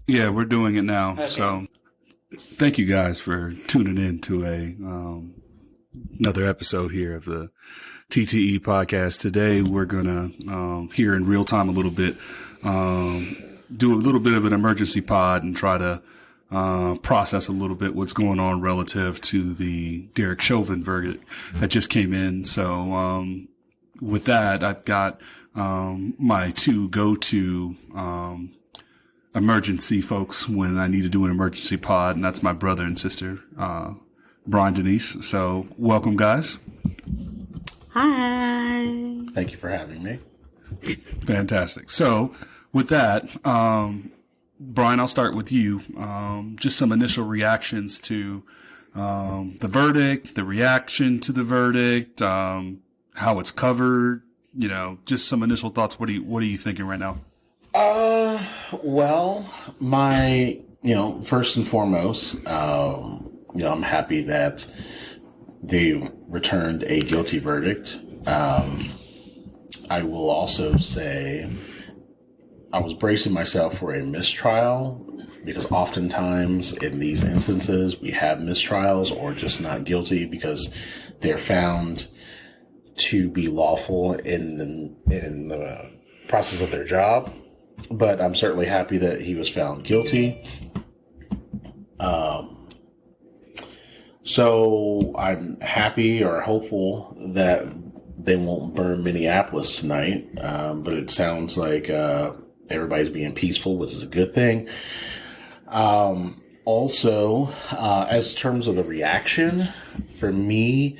Yeah, we're doing it now. Okay. So thank you guys for tuning in to another episode here of the TTE podcast. Today we're gonna here in real time a little bit do a little bit of an emergency pod and try to process a little bit what's going on relative to the Derek Chauvin verdict that just came in. So with that, I've got my two go-to emergency folks when I need to do an emergency pod, and that's my brother and sister, Brian, Denise. So welcome, guys. Hi. Thank you for having me. Fantastic. So with that, Brian, I'll start with you. Just some initial reactions to the verdict, the reaction to the verdict, how it's covered, just some initial thoughts. What are you thinking right now? Well, first and foremost, I'm happy that they returned a guilty verdict. I will also say I was bracing myself for a mistrial because oftentimes in these instances we have mistrials or just not guilty because they're found to be lawful in the process of their job. But I'm certainly happy that he was found guilty. So I'm happy or hopeful that they won't burn Minneapolis tonight. But it sounds like everybody's being peaceful, which is a good thing. Also, as terms of the reaction, for me,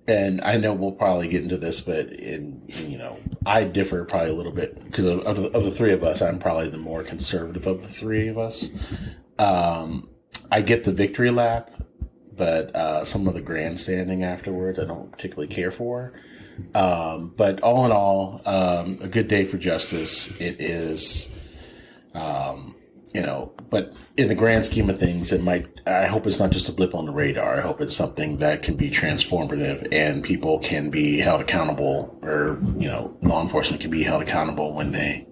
and I know we'll probably get into this, but I differ probably a little bit because of the three of us, I'm probably the more conservative of the three of us. I get the victory lap, but some of the grandstanding afterwards, I don't particularly care for. But all in all, a good day for justice. It is, but in the grand scheme of things, I hope it's not just a blip on the radar. I hope it's something that can be transformative and people can be held accountable or, law enforcement can be held accountable when they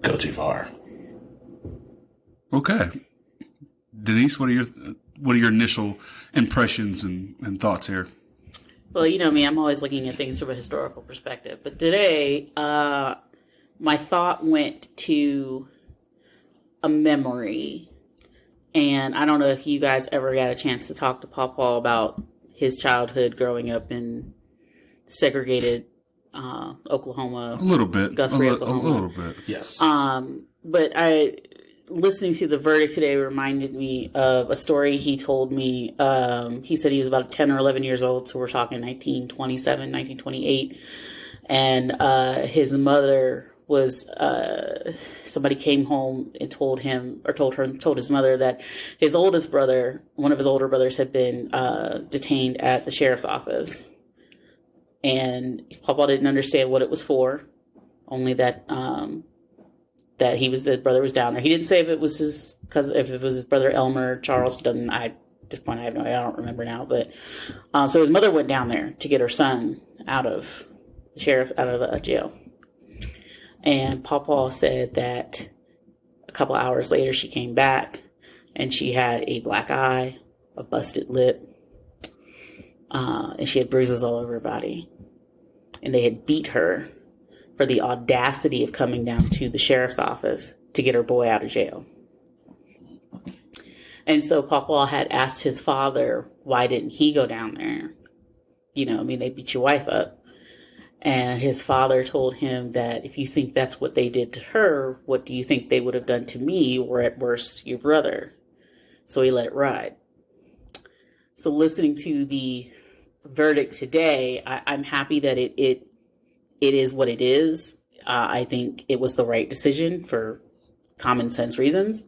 go too far. Okay. Denise, what are your initial impressions and thoughts here? Well, you know me, I'm always looking at things from a historical perspective. But today, my thought went to a memory. And I don't know if you guys ever got a chance to talk to Pawpaw about his childhood growing up in segregated Oklahoma. A little bit. Guthrie, Oklahoma. A little bit. Yes. But listening to the verdict today reminded me of a story he told me. He said he was about 10 or 11 years old, so we're talking 1927, 1928. And his mother was, somebody came home and told his mother that his oldest brother, one of his older brothers, had been detained at the sheriff's office. And Papa didn't understand what it was for, only that the brother was down there. He didn't say if it was his brother Elmer, Charles. At this point, I don't remember now. But so his mother went down there to get her son out of jail. And Pawpaw said that a couple hours later she came back and she had a black eye, a busted lip, and she had bruises all over her body. And they had beat her for the audacity of coming down to the sheriff's office to get her boy out of jail. And so Pawpaw had asked his father, why didn't he go down there? They beat your wife up. And his father told him that if you think that's what they did to her, what do you think they would have done to me, or at worst, your brother? So he let it ride. So listening to the verdict today, I'm happy that it is what it is. I think it was the right decision for common sense reasons.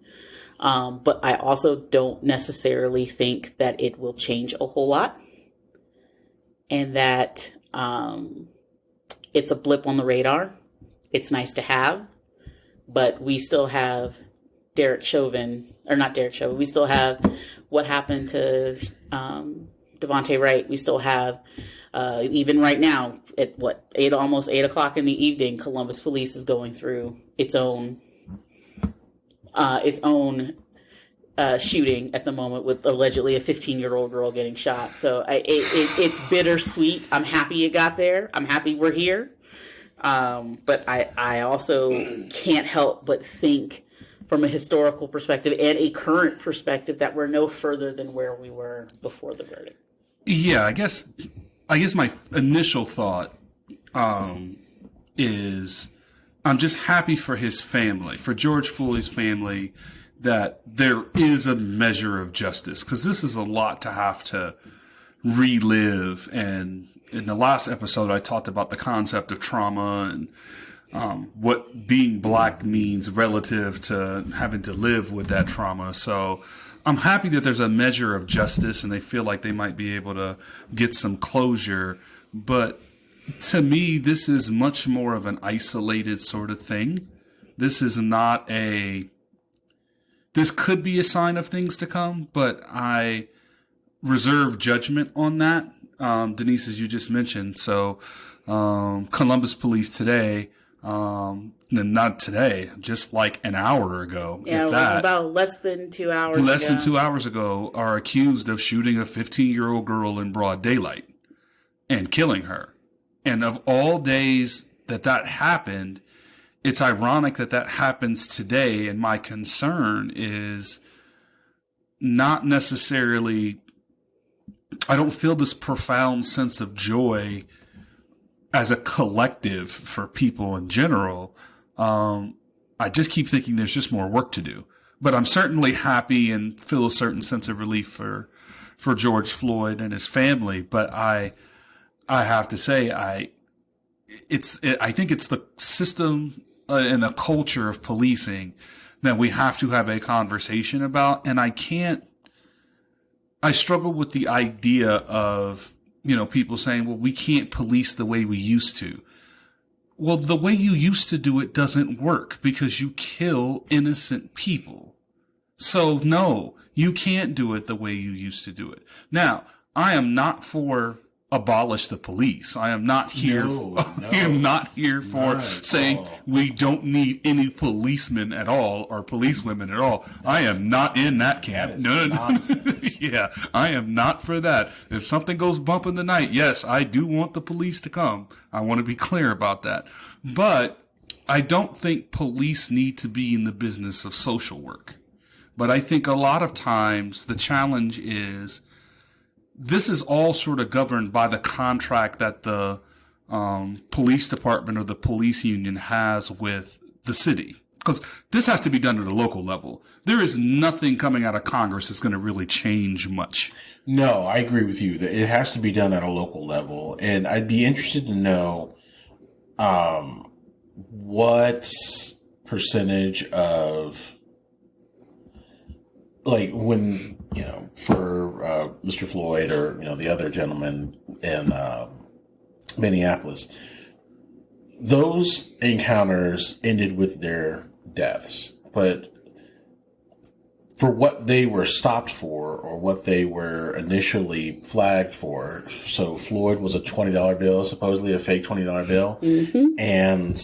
But I also don't necessarily think that it will change a whole lot. And that it's a blip on the radar. It's nice to have. But we still have Derek Chauvin, or not Derek Chauvin. We still have what happened to Devontae Wright. We still have, even right now, at almost 8 o'clock in the evening, Columbus Police is going through its own its own shooting at the moment with allegedly a 15-year-old girl getting shot. So it's bittersweet. I'm happy it got there. I'm happy we're here. But I also can't help but think from a historical perspective and a current perspective that we're no further than where we were before the verdict. Yeah, I guess my initial thought is I'm just happy for his family, for George Floyd's family, that there is a measure of justice, because this is a lot to have to relive. And in the last episode, I talked about the concept of trauma and what being black means relative to having to live with that trauma. So I'm happy that there's a measure of justice and they feel like they might be able to get some closure. But to me, this is much more of an isolated sort of thing. This is not this could be a sign of things to come, but I reserve judgment on that. Denise, as you just mentioned. So, Columbus police today, not today, just like an hour ago. Yeah, if that, about less than 2 hours less than 2 hours ago, are accused of shooting a 15-year-old girl in broad daylight and killing her. And of all days that happened, it's ironic that happens today. And my concern is not necessarily, I don't feel this profound sense of joy as a collective for people in general. I just keep thinking there's just more work to do. But I'm certainly happy and feel a certain sense of relief for George Floyd and his family. But I have to say, I think it's the system and the culture of policing that we have to have a conversation about. And I struggle with the idea of, people saying, well, we can't police the way we used to. Well, the way you used to do it doesn't work because you kill innocent people. So no, you can't do it the way you used to do it. Now, I am not for abolish the police. I am not here. I am not here for saying we don't need any policemen at all or policewomen at all. I am not in that camp. No. Yeah, I am not for that. If something goes bump in the night, yes, I do want the police to come. I want to be clear about that. But I don't think police need to be in the business of social work. But I think a lot of times the challenge is this is all sort of governed by the contract that the police department or the police union has with the city. Because this has to be done at a local level. There is nothing coming out of Congress that's going to really change much. No, I agree with you that it has to be done at a local level. And I'd be interested to know what percentage of, like, when, for Mr. Floyd or, the other gentleman in Minneapolis, those encounters ended with their deaths. But for what they were stopped for or what they were initially flagged for, so Floyd was a $20 bill, supposedly a fake $20 bill, and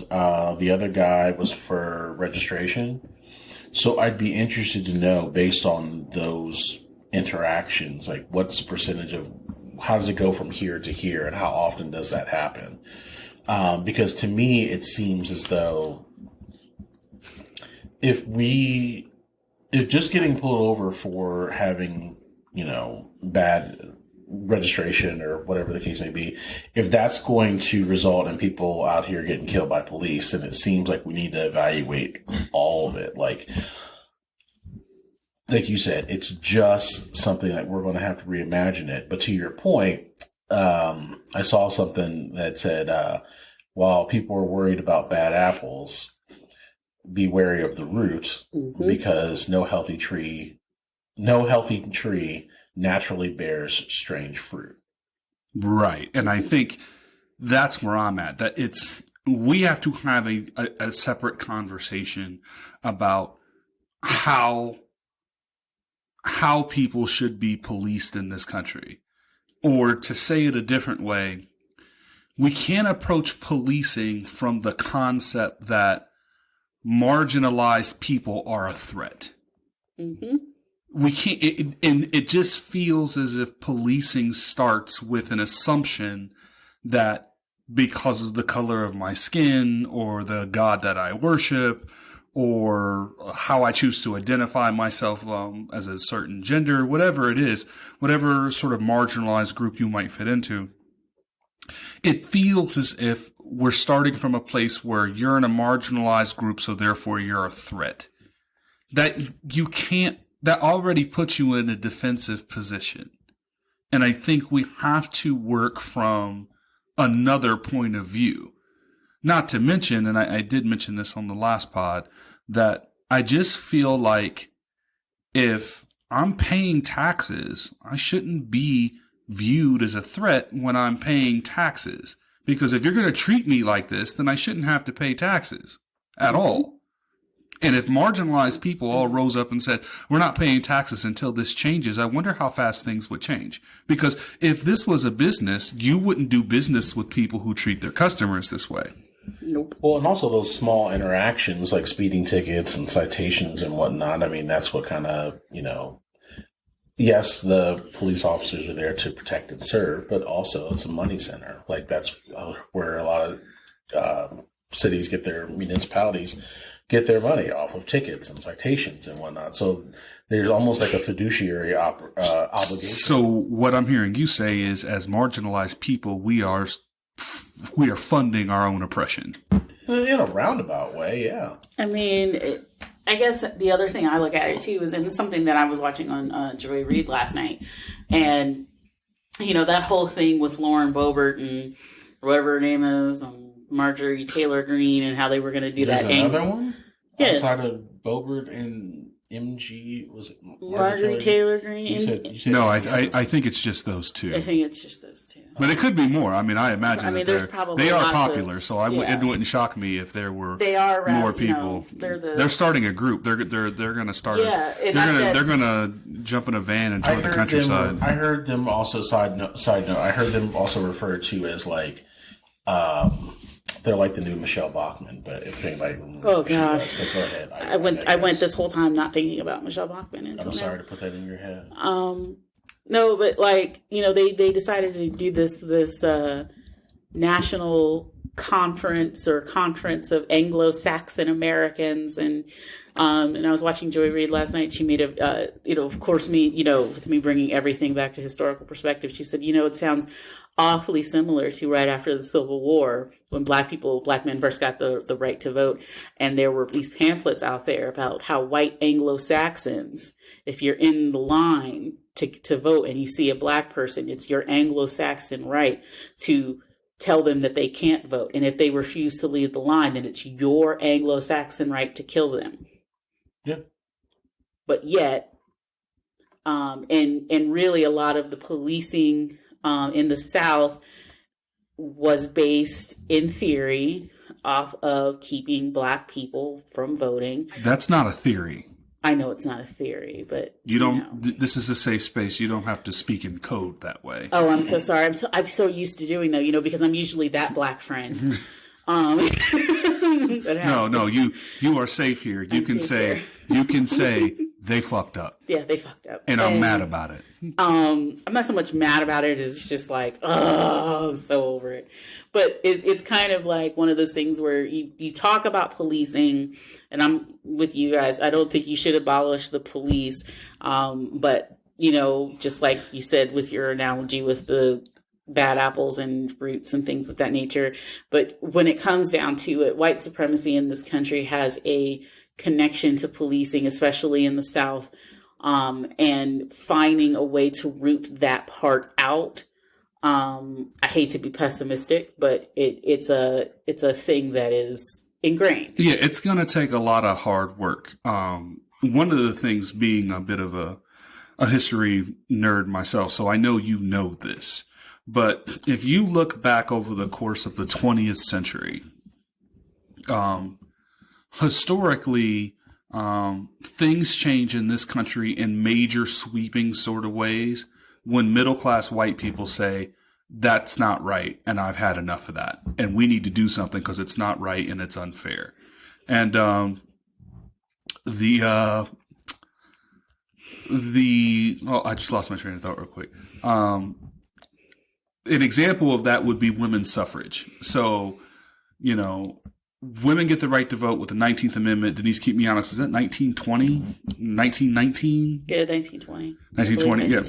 the other guy was for registration. So I'd be interested to know, based on those interactions, like what's the percentage of, how does it go from here to here, and how often does that happen? Because to me, it seems as though if just getting pulled over for having, bad registration or whatever the case may be, if that's going to result in people out here getting killed by police, then it seems like we need to evaluate all of it. Like you said, it's just something that we're going to have to reimagine it. But to your point, I saw something that said, while people are worried about bad apples, be wary of the root, because no healthy tree naturally bears strange fruit. Right. And I think that's where I'm at, that we have to have a separate conversation about how people should be policed in this country. Or to say it a different way, we can't approach policing from the concept that marginalized people are a threat. Mm-hmm. We can't, and it just feels as if policing starts with an assumption that because of the color of my skin or the God that I worship or how I choose to identify myself as a certain gender, whatever it is, whatever sort of marginalized group you might fit into, it feels as if we're starting from a place where you're in a marginalized group, so therefore you're a threat. That you can't, that already puts you in a defensive position. And I think we have to work from another point of view. Not to mention, and I did mention this on the last pod, that I just feel like if I'm paying taxes, I shouldn't be viewed as a threat when I'm paying taxes. Because if you're going to treat me like this, then I shouldn't have to pay taxes at all. And if marginalized people all rose up and said, we're not paying taxes until this changes, I wonder how fast things would change. Because if this was a business, you wouldn't do business with people who treat their customers this way. Nope. Well, and also those small interactions like speeding tickets and citations and whatnot. I mean, that's what kind of, yes, the police officers are there to protect and serve, but also it's a money center. Like that's where a lot of cities municipalities get their money off of tickets and citations and whatnot. So there's almost like a fiduciary obligation. So what I'm hearing you say is, as marginalized people, we are funding our own oppression. In a roundabout way, yeah. I mean, I guess the other thing I look at it too is, and something that I was watching on Joy Reid last night, and that whole thing with Lauren Boebert and whatever her name is, Marjorie Taylor Greene, and how they were going to do There's that. Another one? Yeah. Outside of Boebert and MG, was it Marjorie Taylor Greene? You said No, I think it's just those two. I think it's just those two. But it could be more. I mean, I imagine there's probably they are lots popular, of, so it wouldn't shock me if there were more people. They're starting a group. They're going to start. Yeah, they're going to jump in a van and tour the countryside. I heard them also side note. I heard them also referred to as like, they're like the new Michelle Bachmann. But if anybody, oh god, but go ahead. I went this whole time not thinking about Michelle Bachmann until I'm sorry to put that in your head. No, but they decided to do this national conference of Anglo-Saxon Americans, and I was watching Joy Reid last night. She made of course with me bringing everything back to historical perspective. She said, it sounds awfully similar to right after the Civil War when black men first got the right to vote, and there were these pamphlets out there about how white Anglo-Saxons, if you're in the line to vote and you see a black person, it's your Anglo-Saxon right to tell them that they can't vote. And if they refuse to leave the line, then it's your Anglo-Saxon right to kill them. Yeah. But yet, and really a lot of the policing in the South was based in theory off of keeping black people from voting. That's not a theory. I know it's not a theory, but you don't. This is a safe space. You don't have to speak in code that way. Oh, I'm so sorry. I'm so used to doing that, because I'm usually that black friend. No, you are safe here. You can say they fucked up. Yeah, they fucked up, and I'm mad about it. I'm not so much mad about it as just like, oh, I'm so over it. But it's kind of like one of those things where you talk about policing, and I'm with you guys. I don't think you should abolish the police. But, just like you said with your analogy with the bad apples and roots and things of that nature. But when it comes down to it, white supremacy in this country has a connection to policing, especially in the South, and finding a way to root that part out. I hate to be pessimistic, but it's a thing that is ingrained. Yeah, it's going to take a lot of hard work. One of the things, being a bit of a history nerd myself, so I know this, but if you look back over the course of the 20th century, historically, things change in this country in major sweeping sort of ways when middle-class white people say, that's not right, and I've had enough of that, and we need to do something because it's not right and it's unfair. And I just lost my train of thought real quick. An example of that would be women's suffrage. So, women get the right to vote with the 19th Amendment. Denise, keep me honest, is that 1920? 1919? Yeah, 1920. 1920, yeah.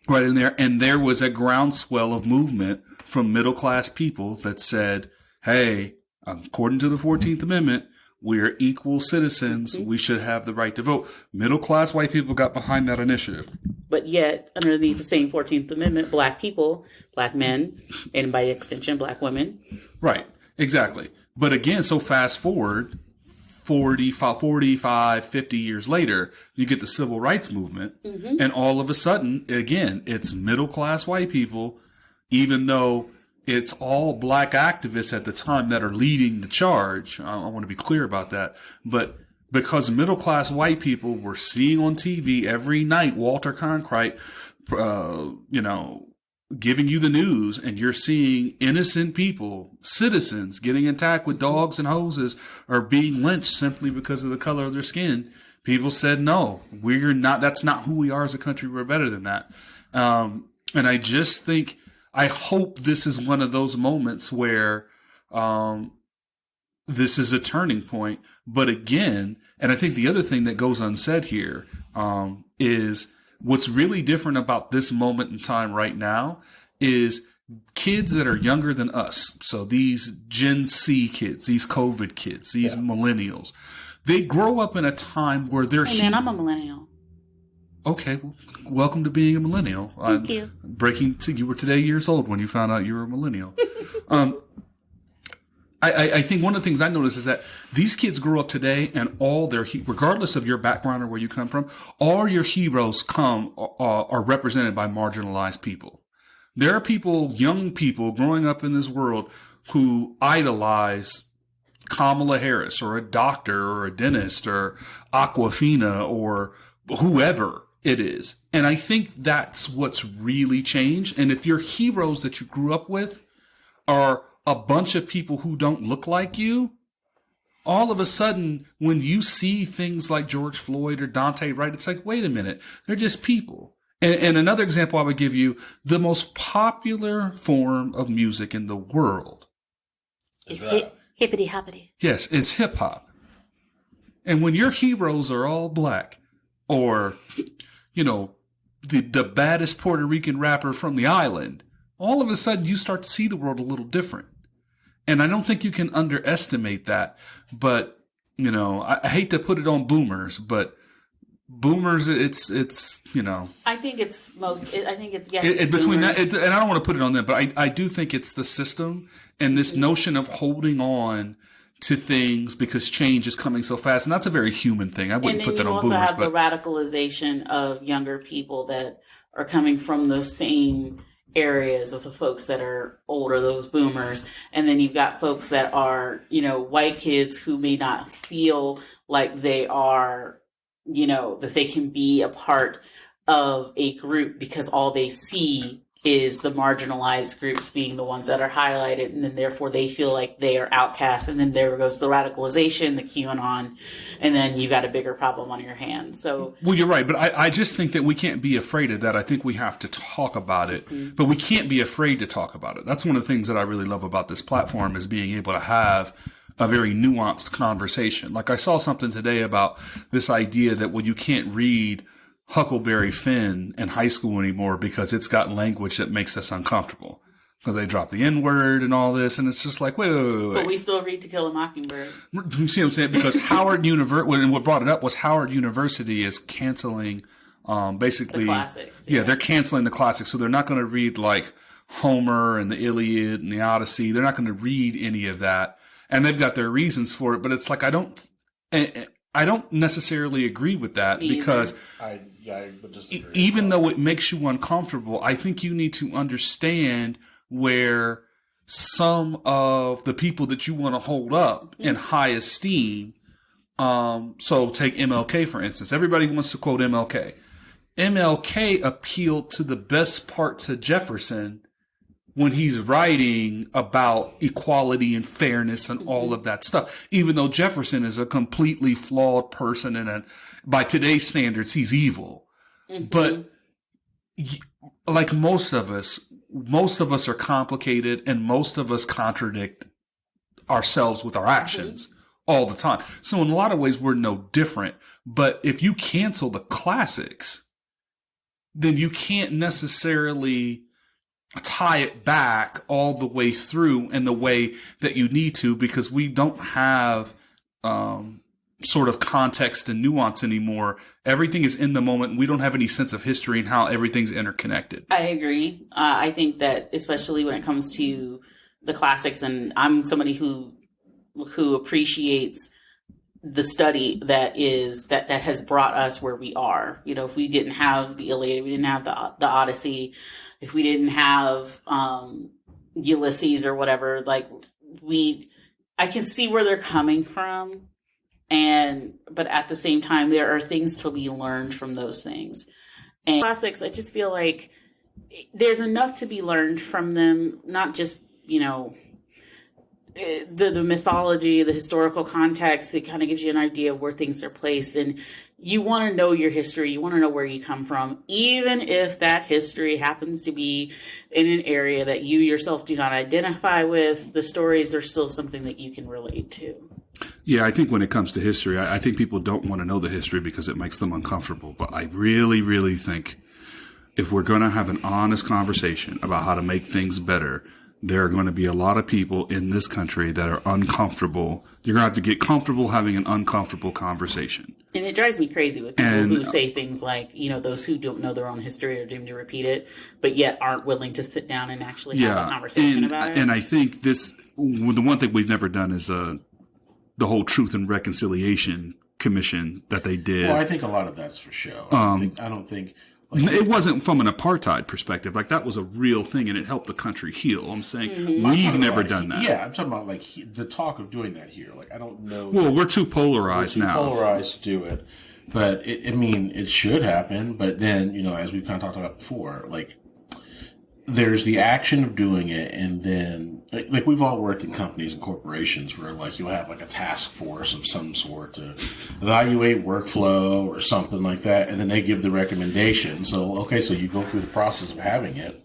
Right in there. And there was a groundswell of movement from middle-class people that said, hey, according to the 14th Amendment, we're equal citizens. Mm-hmm. We should have the right to vote. Middle-class white people got behind that initiative. But yet, underneath the same 14th Amendment, black people, black men, and by extension, black women. Right. Exactly. But again, so fast forward 45, 50 years later, you get the civil rights movement. Mm-hmm. And all of a sudden, again, it's middle-class white people, even though it's all black activists at the time that are leading the charge. I want to be clear about that. But because middle-class white people were seeing on TV every night Walter Cronkite, giving you the news, and you're seeing innocent people, citizens, getting attacked with dogs and hoses or being lynched simply because of the color of their skin. People said, no, we're not, that's not who we are as a country. We're better than that. And I just think, I hope this is one of those moments where, this is a turning point. But again, and I think the other thing that goes unsaid here, is what's really different about this moment in time right now is kids that are younger than us. So these Gen Z kids, these COVID kids, these millennials, they grow up in a time where they're... Hey man, I'm a millennial. Okay, well, welcome to being a millennial. Thank you. You were today years old when you found out you were a millennial. I think one of the things I noticed is that these kids grow up today, and all their, regardless of your background or where you come from, all your heroes are represented by marginalized people. There are people, young people growing up in this world who idolize Kamala Harris or a doctor or a dentist or Aquafina or whoever it is. And I think that's what's really changed. And if your heroes that you grew up with are a bunch of people who don't look like you, all of a sudden, when you see things like George Floyd or Dante Wright, it's like, wait a minute, they're just people. And another example I would give you, the most popular form of music in the world is hippity hoppity. Yes, it's hip hop. And when your heroes are all black, or, the baddest Puerto Rican rapper from the island, all of a sudden you start to see the world a little different. And I don't think you can underestimate that. But, I hate to put it on boomers, but boomers, it's I think it's between that, and I don't want to put it on them, but I do think it's the system and this notion of holding on to things because change is coming so fast. And that's a very human thing. I wouldn't put that on boomers. And then you also have the radicalization of younger people that are coming from those same areas of the folks that are older, those boomers. And then you've got folks that are, white kids who may not feel like they are, that they can be a part of a group because all they see is the marginalized groups being the ones that are highlighted, and then therefore they feel like they are outcast, and then there goes the radicalization, the QAnon, and then you got a bigger problem on your hands. So, well, you're right, but I just think that we can't be afraid of that. I think we have to talk about it, but we can't be afraid to talk about it. That's one of the things that I really love about this platform is being able to have a very nuanced conversation. Like I saw something today about this idea that, well, you can't read Huckleberry Finn in high school anymore because it's got language that makes us uncomfortable because they drop the N-word and all this. And it's just like, wait. But we still read To Kill a Mockingbird. You see what I'm saying? Because Howard University, what brought it up was Howard University is canceling, basically. The classics. Yeah, they're canceling the classics. So they're not going to read like Homer and the Iliad and the Odyssey. They're not going to read any of that. And they've got their reasons for it. But it's like, I don't necessarily agree with that because I would disagree. Even though it makes you uncomfortable, I think you need to understand where some of the people that you want to hold up in high esteem. So take MLK, for instance. Everybody wants to quote MLK. MLK appealed to the best parts of Jefferson when he's writing about equality and fairness and all of that stuff, even though Jefferson is a completely flawed person and by today's standards, he's evil. But like most of us are complicated and most of us contradict ourselves with our actions all the time. So in a lot of ways, we're no different. But if you cancel the classics, then you can't necessarily tie it back all the way through in the way that you need to, because we don't have sort of context and nuance anymore. Everything is in the moment. We don't have any sense of history and how everything's interconnected. I agree. I think that especially when it comes to the classics, and I'm somebody who appreciates the study that has brought us where we are. You know, if we didn't have the Iliad, we didn't have the Odyssey, if we didn't have Ulysses or whatever, like I can see where they're coming from, but at the same time, there are things to be learned from those things. And classics, I just feel like there's enough to be learned from them, not just, you know, the mythology, the historical context. It kind of gives you an idea of where things are placed, and you want to know your history. You want to know where you come from, even if that history happens to be in an area that you yourself do not identify with. The stories are still something that you can relate to. Yeah, I think when it comes to history, I think people don't want to know the history because it makes them uncomfortable. But I really, really think if we're going to have an honest conversation about how to make things better, there are going to be a lot of people in this country that are uncomfortable. You're going to have to get comfortable having an uncomfortable conversation. And it drives me crazy with people who say things like, you know, those who don't know their own history are doomed to repeat it, but yet aren't willing to sit down and actually have a conversation about it. And I think the one thing we've never done is the whole Truth and Reconciliation Commission that they did. Well, I think a lot of that's for show. I don't think it wasn't from an apartheid perspective. Like, that was a real thing, and it helped the country heal. I'm saying we've never done that. Yeah, I'm talking about like the talk of doing that here. Like, I don't know. Well, we're too polarized now. Polarized to do it, but it should happen. But then, you know, as we've kind of talked about before, like, there's the action of doing it, and then like we've all worked in companies and corporations where like you'll have like a task force of some sort to evaluate workflow or something like that, and then they give the recommendation. So so you go through the process of having it,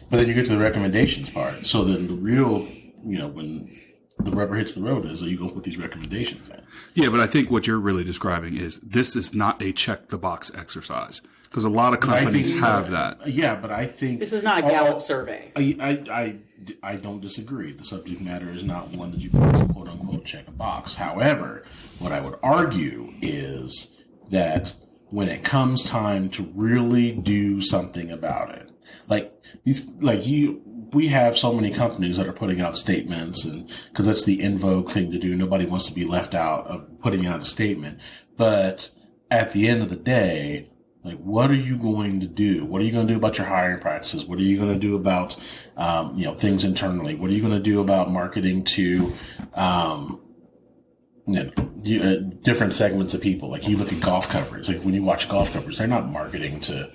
but then you get to the recommendations part. So then the real, you know, when the rubber hits the road is that you go put these recommendations in. Yeah, but I think what you're really describing is this is not a check the box exercise. Because a lot of companies have that. Yeah, but I think this is not a Gallup survey. I don't disagree. The subject matter is not one that you can quote unquote check a box. However, what I would argue is that when it comes time to really do something about it, we have so many companies that are putting out statements, and because that's the in vogue thing to do. Nobody wants to be left out of putting out a statement. But at the end of the day, like, what are you going to do? What are you going to do about your hiring practices? What are you going to do about, things internally? What are you going to do about marketing to, different segments of people? Like, you look at golf coverage. Like, when you watch golf coverage, they're not marketing to,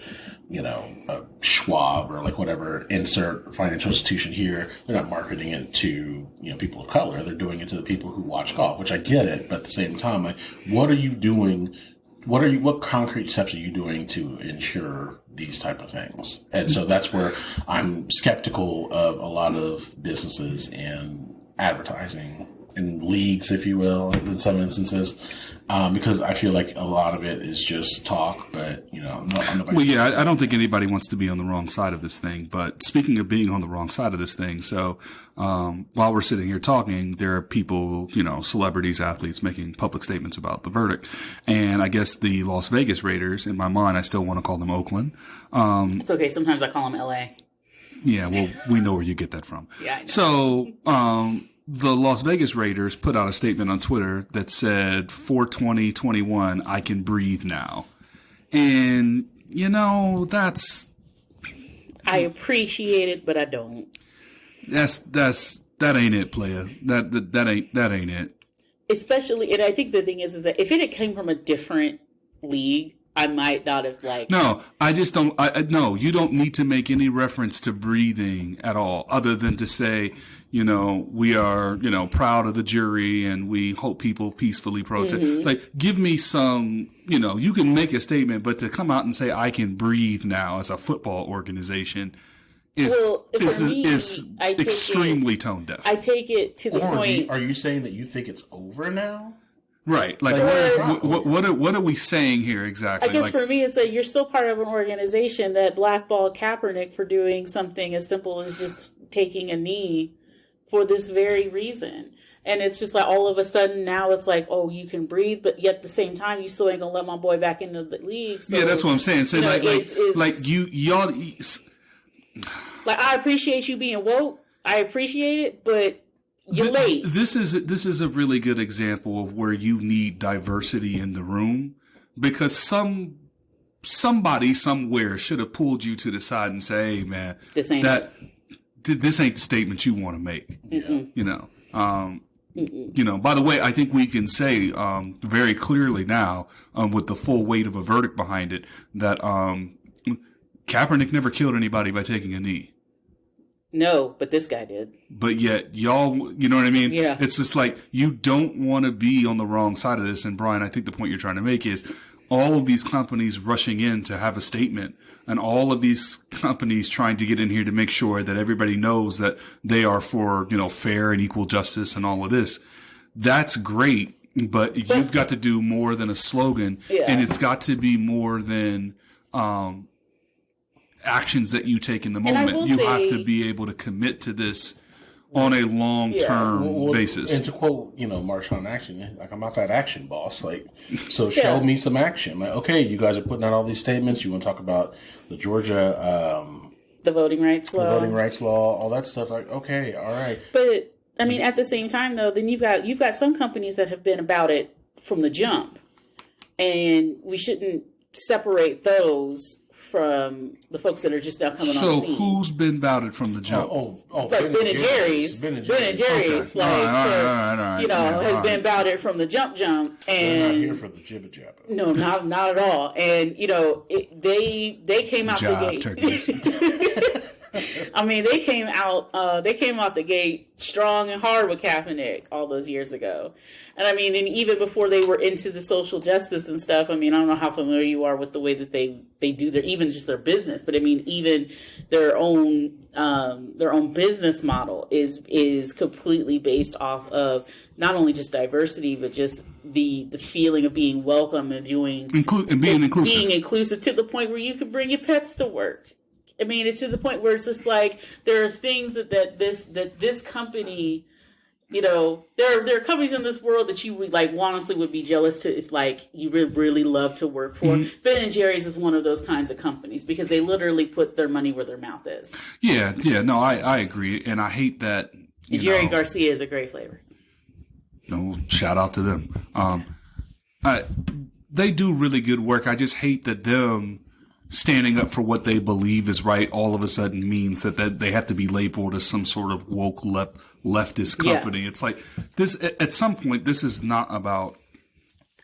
Schwab or like whatever, insert financial institution here. They're not marketing it to, people of color. They're doing it to the people who watch golf, which I get it. But at the same time, like, what are you doing? What concrete steps are you doing to ensure these type of things? And so that's where I'm skeptical of a lot of businesses and advertising and leagues, if you will, in some instances, because I feel like a lot of it is just talk, but, nobody. Well, yeah, I don't think anybody wants to be on the wrong side of this thing. But speaking of being on the wrong side of this thing, so while we're sitting here talking, there are people, celebrities, athletes making public statements about the verdict. And I guess the Las Vegas Raiders, in my mind, I still want to call them Oakland. It's okay. Sometimes I call them LA. Yeah, well, we know where you get that from. Yeah, I know. So, the Las Vegas Raiders put out a statement on Twitter that said, "For 2021, I can breathe now." And, that's... I appreciate it, but I don't. That ain't it, player. That ain't it. Especially, and I think the thing is that if it had come from a different league, I might not have like. No, I just don't. No, you don't need to make any reference to breathing at all, other than to say, we are, proud of the jury and we hope people peacefully protest. Mm-hmm. Like, give me some, you can make a statement, but to come out and say I can breathe now as a football organization is extremely tone deaf. I take it to the point. Are you saying that you think it's over now? Right. Like, what are we saying here exactly? I guess for me, it's that you're still part of an organization that blackballed Kaepernick for doing something as simple as just taking a knee for this very reason. And it's just like all of a sudden now it's like, oh, you can breathe, but yet at the same time, you still ain't going to let my boy back into the league. So, yeah, that's what I'm saying. So y'all... Like, I appreciate you being woke. I appreciate it, but you're late. This is a really good example of where you need diversity in the room, because somebody somewhere should have pulled you to the side and say, "Hey, man, this ain't the statement you want to make." By the way, I think we can say very clearly now, with the full weight of a verdict behind it, that Kaepernick never killed anybody by taking a knee. No, but this guy did. But yet, y'all, you know what I mean? Yeah. It's just like, you don't want to be on the wrong side of this. And Brian, I think the point you're trying to make is all of these companies rushing in to have a statement, and all of these companies trying to get in here to make sure that everybody knows that they are for, fair and equal justice and all of this. That's great, but you've got to do more than a slogan, and it's got to be more than, actions that you take in the moment. You have to be able to commit to this on a long-term basis. And to quote, Marshawn Action, like, I'm not that action boss. Like, so show me some action. Like, okay, you guys are putting out all these statements. You want to talk about the Georgia, the voting rights law, all that stuff. Like, okay, all right. But I mean, at the same time, though, then you've got some companies that have been about it from the jump, and we shouldn't separate those from the folks that are just now coming on the scene. So who's been about it from the jump? Like Ben and Jerry's. Ben and Jerry's, has been about it from the jump. And they're not here for the jibba jabba. No, not at all. And they came out the gate. I mean, they came out the gate strong and hard with Kaepernick all those years ago. And I mean, and even before they were into the social justice and stuff, I mean, I don't know how familiar you are with the way that they do their business, but I mean, even their own business model is completely based off of not only just diversity, but just the feeling of being welcome and being inclusive to the point where you can bring your pets to work. I mean, it's to the point where it's just like, there are things that this company, there are companies in this world that you would honestly would be jealous to if you would really love to work for. Mm-hmm. Ben and Jerry's is one of those kinds of companies because they literally put their money where their mouth is. Yeah, no, I agree, and I hate that. And Jerry Garcia is a great flavor. Shout out to them. They do really good work. I just hate that them standing up for what they believe is right all of a sudden means that they have to be labeled as some sort of woke leftist company. Yeah. It's like this. At some point, this is not about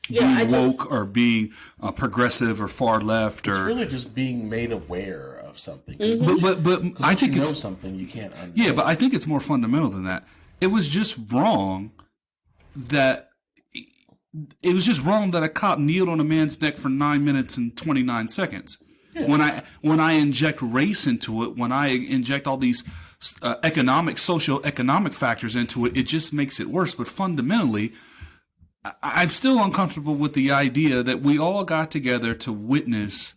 being woke or being progressive or far left. It's really just being made aware of something. Mm-hmm. But I think it's something you can't unknow. Yeah, but I think it's more fundamental than that. It was just wrong that a cop kneeled on a man's neck for 9 minutes and 29 seconds. Yeah. When I inject race into it, when I inject all these socio-economic factors into it, it just makes it worse. But fundamentally, I'm still uncomfortable with the idea that we all got together to witness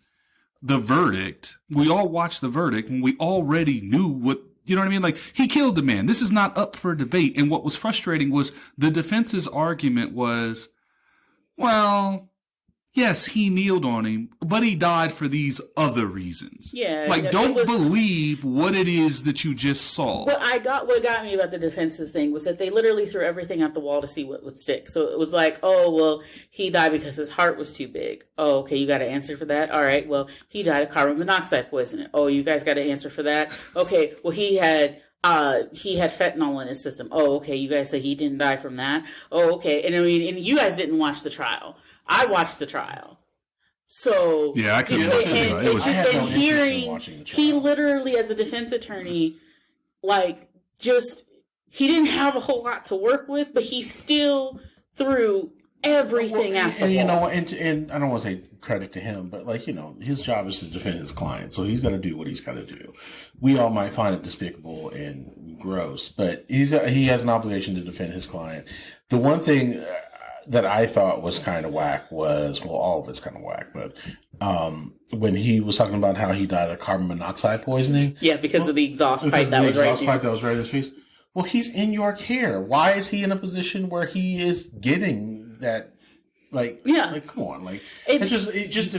the verdict. We all watched the verdict when we already knew what, you know what I mean? Like, he killed the man. This is not up for debate. And what was frustrating was the defense's argument was, well, yes, he kneeled on him, but he died for these other reasons. Yeah. Don't believe what it is that you just saw. What got me about the defense's thing was that they literally threw everything at the wall to see what would stick. So it was like, oh, well, he died because his heart was too big. Oh, okay, you got to answer for that? All right, well, he died of carbon monoxide poisoning. Oh, you guys got to answer for that? Okay, well, he had fentanyl in his system. Oh, okay, you guys say he didn't die from that? Oh, okay. And I mean, and you guys didn't watch the trial. I watched the trial. So yeah, I couldn't watch it. It was. I had no and interest in hearing watching the he trial. literally, as a defense attorney, like just he didn't have a whole lot to work with, but he still threw everything at the And you wall. know what? And I don't want to say credit to him, but like, you know, his job is to defend his client, so he's got to do what he's got to do. We all might find it despicable and gross, but he has an obligation to defend his client. The one thing that I thought was kind of whack was, well, all of it's kind of whack, but when he was talking about how he died of carbon monoxide poisoning, Yeah, because of the exhaust pipe that was exhaust right pipe that was right in his face. Well, he's in your care. Why is he in a position where he is getting that? Like, Yeah. like, come on, like It- it just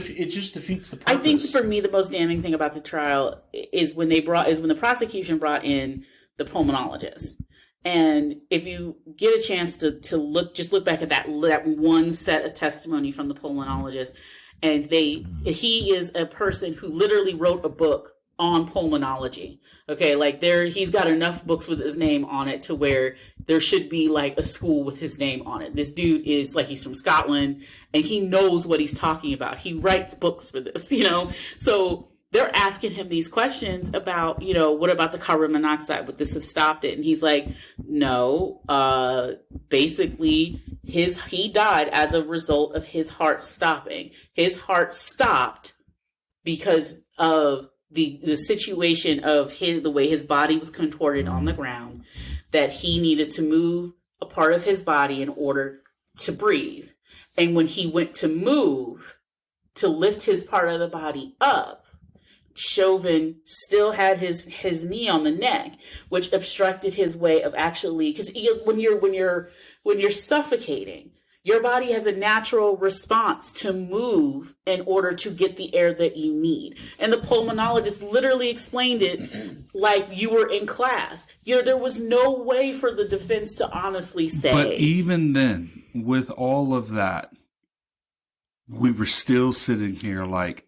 defeats the purpose. I think for me the most damning thing about the trial is when the prosecution brought in the pulmonologist. And if you get a chance to look back at that one set of testimony from the pulmonologist, and he is a person who literally wrote a book on pulmonology. Okay, like he's got enough books with his name on it to where there should be like a school with his name on it. This dude is like, he's from Scotland and he knows what he's talking about. He writes books for this, So they're asking him these questions about, what about the carbon monoxide? Would this have stopped it? And he's like, no, basically he died as a result of his heart stopping. His heart stopped because of the situation of the way his body was contorted on the ground, that he needed to move a part of his body in order to breathe. And when he went to move to lift his part of the body up, Chauvin still had his knee on the neck, which obstructed his way of actually, because when you're suffocating, your body has a natural response to move in order to get the air that you need. And the pulmonologist literally explained it like you were in class. There was no way for the defense to honestly say. But even then, with all of that, we were still sitting here like,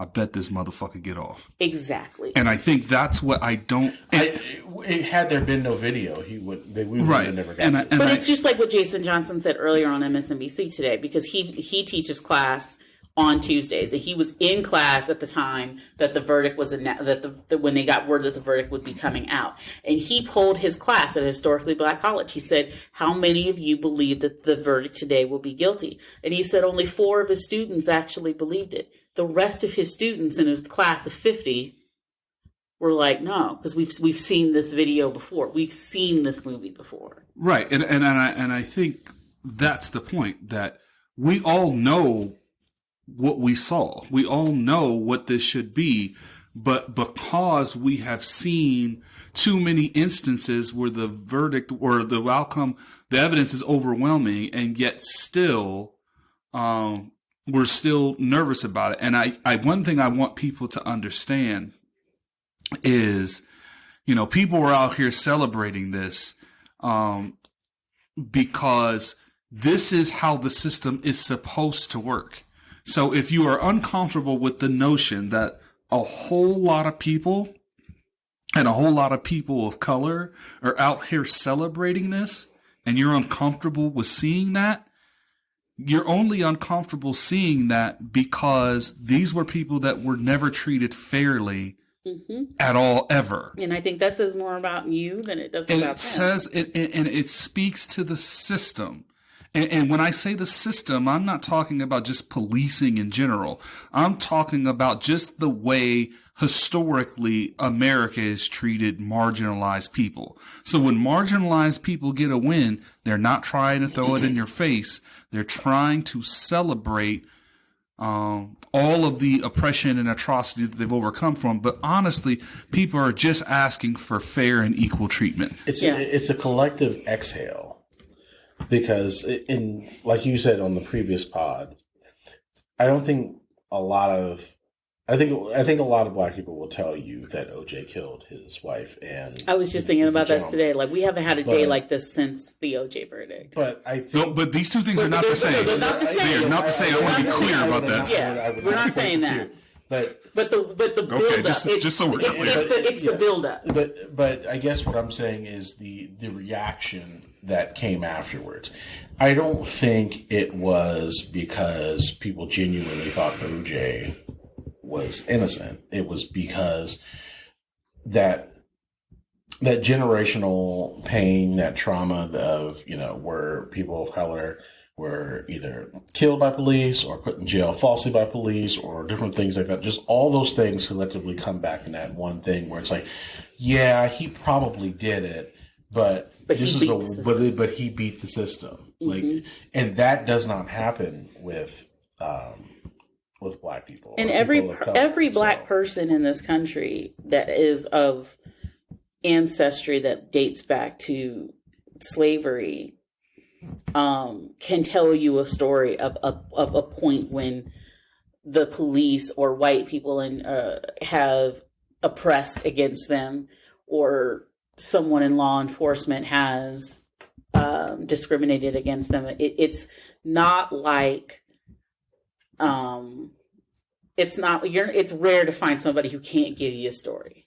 I bet this motherfucker get off. Exactly. And I think that's what I don't. Had there been no video, we would have never gotten this. But it's just like what Jason Johnson said earlier on MSNBC today, because he teaches class on Tuesdays, and he was in class at the time that the verdict was when they got word that the verdict would be coming out, and he polled his class at a historically black college. He said, "How many of you believe that the verdict today will be guilty?" And he said only 4 of his students actually believed it. The rest of his students in a class of 50 were like, no, because we've seen this video before. We've seen this movie before. Right. And I think that's the point, that we all know what we saw. We all know what this should be. But because we have seen too many instances where the verdict or the outcome, the evidence is overwhelming, and yet still, we're still nervous about it. And one thing I want people to understand is, people were out here celebrating this, because this is how the system is supposed to work. So if you are uncomfortable with the notion that a whole lot of people and a whole lot of people of color are out here celebrating this, and you're uncomfortable with seeing that, you're only uncomfortable seeing that because these were people that were never treated fairly at all, ever. And I think that says more about you than it does about them. And it speaks to the system. And when I say the system, I'm not talking about just policing in general. I'm talking about just the way historically America has treated marginalized people. So when marginalized people get a win, they're not trying to throw it in your face. They're trying to celebrate all of the oppression and atrocity that they've overcome from. But honestly, people are just asking for fair and equal treatment. It's a collective exhale. Because like you said on the previous pod, I think a lot of black people will tell you that OJ killed his wife. And I was just thinking about that today. Like, we haven't had a day like this since the OJ verdict. But I think, but these two things are not the same. They're not the same. They're not the same. I want to be clear about that. Yeah, we're not saying that. But the build Okay, up. just so we're clear. It's the build up. But I guess what I'm saying is the reaction that came afterwards. I don't think it was because people genuinely thought OJ was innocent. It was because that generational pain, that trauma of, where people of color were either killed by police or put in jail falsely by police or different things like that. Just all those things collectively come back in that one thing where it's like, yeah, he probably did it, but he beat the system. Mm-hmm. Like, and that does not happen with black people. And every black person in this country that is of ancestry that dates back to slavery can tell you a story of a point when the police or white people have oppressed against them, or someone in law enforcement has discriminated against them. It's not like it's rare to find somebody who can't give you a story.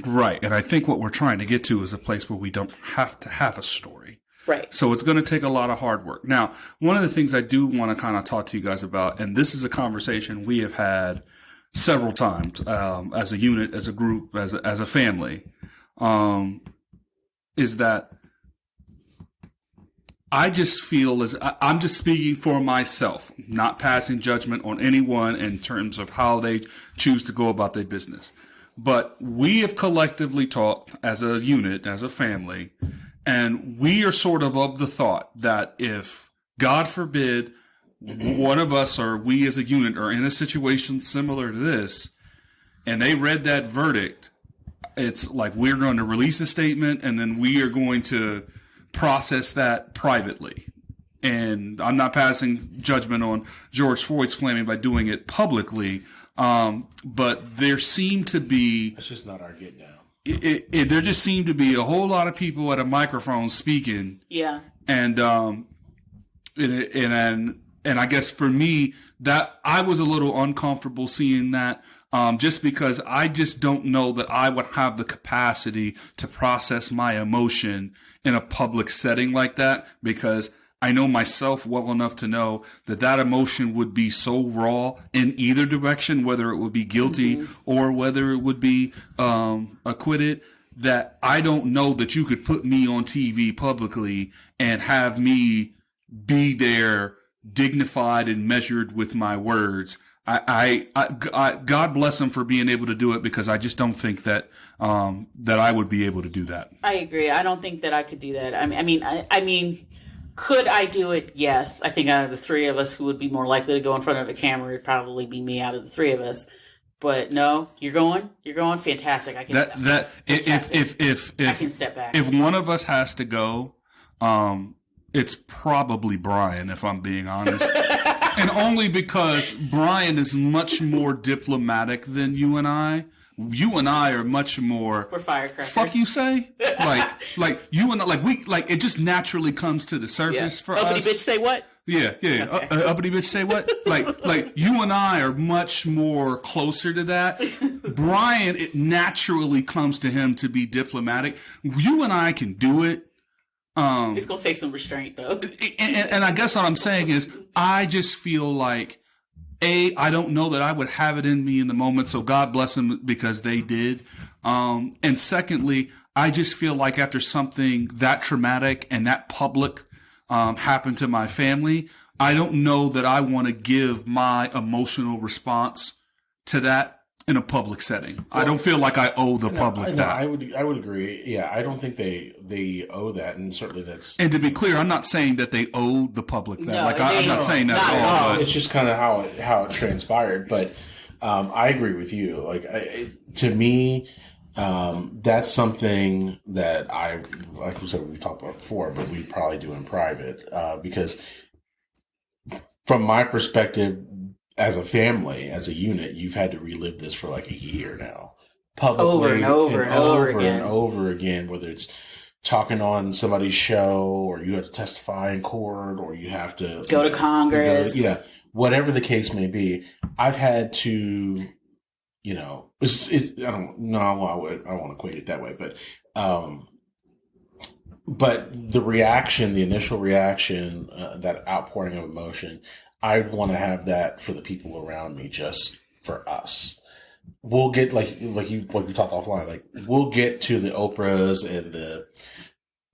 Right. And I think what we're trying to get to is a place where we don't have to have a story. Right. So it's going to take a lot of hard work. Now, one of the things I do want to kind of talk to you guys about, and this is a conversation we have had several times as a unit, as a group, as a family, is that I just feel I'm just speaking for myself, not passing judgment on anyone in terms of how they choose to go about their business. But we have collectively talked as a unit, as a family, and we are sort of the thought that if, God forbid, one of us or we as a unit are in a situation similar to this, and they read that verdict, it's like we're going to release a statement and then we are going to process that privately. And I'm not passing judgment on George Floyd's flaming by doing it publicly. But there seemed to be... That's just not our get down. There just seemed to be a whole lot of people at a microphone speaking. Yeah. And I guess for me, that I was a little uncomfortable seeing that, just because I just don't know that I would have the capacity to process my emotion in a public setting like that, because I know myself well enough to know that emotion would be so raw in either direction, whether it would be guilty or whether it would be acquitted, that I don't know that you could put me on TV publicly and have me be there dignified and measured with my words. I God bless him for being able to do it, because I just don't think that that I would be able to do that. I agree. I don't think that I could do that. I mean, could I do it? Yes. I think out of the three of us, who would be more likely to go in front of a camera would probably be me out of the three of us. But no, you're going fantastic. I can I can step back. If one of us has to go, it's probably Brian, if I'm being honest. And only because Brian is much more diplomatic than you and I. You and I are much more. We're firecrackers. Fuck you say? like you and I, it just naturally comes to the surface for Uppity us. Bitch say what? Yeah. Okay. Uppity bitch say what? like you and I are much more closer to that. Brian, it naturally comes to him to be diplomatic. You and I can do it. It's gonna take some restraint, though. And I guess what I'm saying is, I just feel like, I don't know that I would have it in me in the moment, so God bless them because they did. And secondly, I just feel like after something that traumatic and that public happened to my family, I don't know that I want to give my emotional response to that in a public setting. Well, I don't feel like I owe the public that. I would agree. Yeah, I don't think they owe that, and certainly that's. And to be clear, I'm not saying that they owe the public that. No, I'm not saying that at all. It's just kind of how it transpired. But I agree with you. To me, that's something that like we said, we talked about before, but we probably do in private, because from my perspective, as a family, as a unit, you've had to relive this for like a year now. Publicly, over and over again, whether it's talking on somebody's show, or you have to testify in court, or you have to go to Congress. whatever the case may be, I've had to, I don't know, I don't want to equate it that way, but the initial reaction, that outpouring of emotion, I want to have that for the people around me, just for us. We'll get like we talked offline. Like we'll get to the Oprahs and the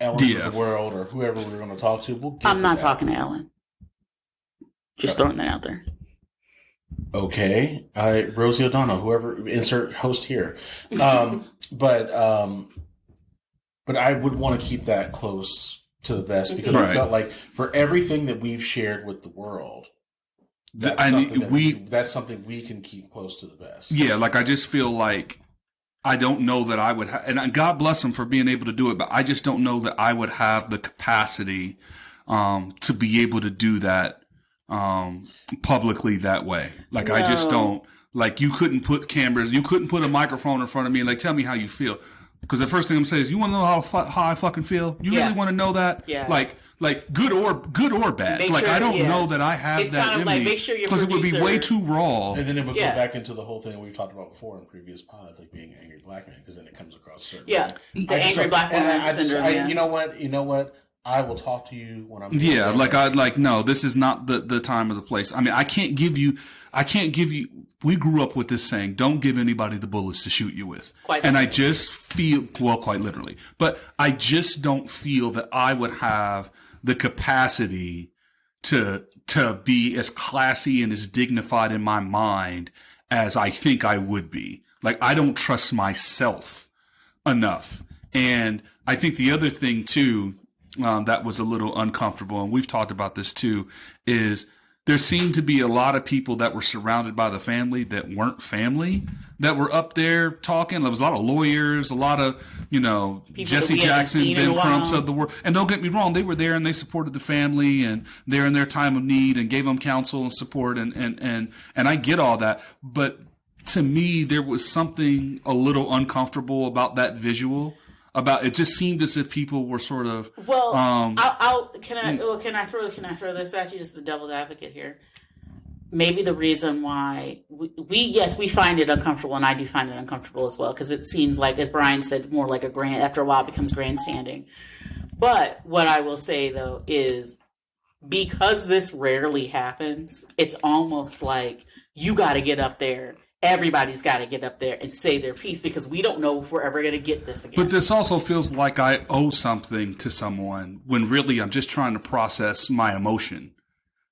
Ellens of the world, or whoever we're going to talk to. I'm not talking to Ellen. Just throwing that out there. Okay, Rosie O'Donnell, whoever, insert host here. But I would want to keep that close to the vest, because I felt like for everything that we've shared with the world, that's something we can keep close to the vest. Yeah, like I just feel like I don't know that I would and God bless him for being able to do it, but I just don't know that I would have the capacity to be able to do that publicly that way. Like I just don't. Like you couldn't put cameras, you couldn't put a microphone in front of me and like tell me how you feel. Because the first thing I'm saying is, you want to know how I fucking feel? You really want to know that? Yeah. Like good or bad. Make like sure, I don't know that I have that kind of in like, me, make sure because it would be way too raw. And then it would go back into the whole thing we've talked about before in previous pods, like being an angry black man, because then it comes across certain. Yeah, the angry black woman syndrome. You know what? I will talk to you when I'm. Yeah, no, this is not the time or the place. I mean, I can't give you. We grew up with this saying, don't give anybody the bullets to shoot you with. And I just feel, quite literally, but I just don't feel that I would have the capacity to be as classy and as dignified in my mind as I think I would be. Like, I don't trust myself enough. And I think the other thing too, that was a little uncomfortable, and we've talked about this too, is there seemed to be a lot of people that were surrounded by the family that weren't family that were up there talking. There was a lot of lawyers, a lot of, Jesse Jackson, Ben Crumps of the world. And don't get me wrong, they were there and they supported the family and they're in their time of need and gave them counsel and support. And I get all that. But to me, there was something a little uncomfortable about that visual. About it just seemed as if people were sort of can I throw this at you, just the devil's advocate here? Maybe the reason why we find it uncomfortable, and I do find it uncomfortable as well, because it seems like, as Brian said, more like after a while it becomes grandstanding. But what I will say though is, because this rarely happens, it's almost like you got to get up there. Everybody's got to get up there and say their piece, because we don't know if we're ever going to get this again. But this also feels like I owe something to someone, when really I'm just trying to process my emotion.